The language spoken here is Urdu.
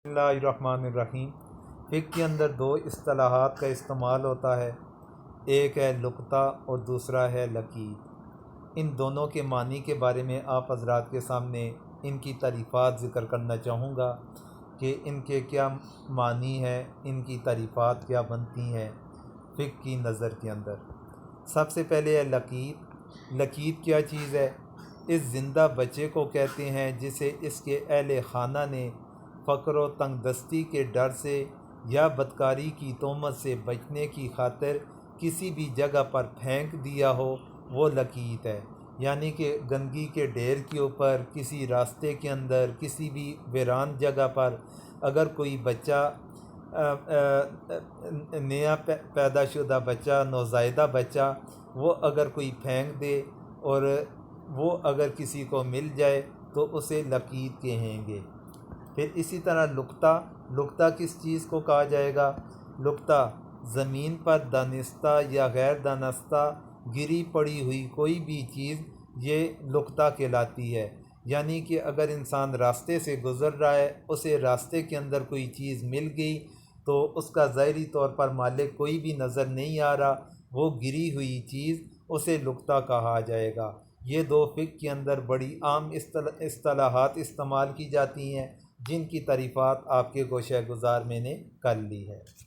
بسم اللہ الرحمن الرحیم۔ فقہ کے اندر دو اصطلاحات کا استعمال ہوتا ہے، ایک ہے لقطہ اور دوسرا ہے لکیت۔ ان دونوں کے معنی کے بارے میں آپ حضرات کے سامنے ان کی تعریفات ذکر کرنا چاہوں گا کہ ان کے کیا معنی ہے، ان کی تعریفات کیا بنتی ہیں فقہ کی نظر کے اندر۔ سب سے پہلے ہے لکیت۔ لکیت کیا چیز ہے؟ اس زندہ بچے کو کہتے ہیں جسے اس کے اہل خانہ نے فقر و تنگ دستی کے ڈر سے یا بدکاری کی تہمت سے بچنے کی خاطر کسی بھی جگہ پر پھینک دیا ہو، وہ لکیت ہے۔ یعنی کہ گندگی کے ڈھیر کے اوپر، کسی راستے کے اندر، کسی بھی ویران جگہ پر اگر کوئی بچہ نیا پیدا شدہ بچہ، نوزائیدہ بچہ، وہ اگر کوئی پھینک دے اور وہ اگر کسی کو مل جائے تو اسے لکیت کہیں گے۔ پھر اسی طرح لقطہ۔ لقطہ کس چیز کو کہا جائے گا؟ لقطہ زمین پر دانستہ یا غیر دانستہ گری پڑی ہوئی کوئی بھی چیز، یہ لقطہ کہلاتی ہے۔ یعنی کہ اگر انسان راستے سے گزر رہا ہے، اسے راستے کے اندر کوئی چیز مل گئی تو اس کا ظاہری طور پر مالک کوئی بھی نظر نہیں آ رہا، وہ گری ہوئی چیز اسے لقطہ کہا جائے گا۔ یہ دو فقہ کے اندر بڑی عام اصطلاحات استعمال کی جاتی ہیں، جن کی تعریفات آپ کے گوشہ گزار میں نے کر لی ہے۔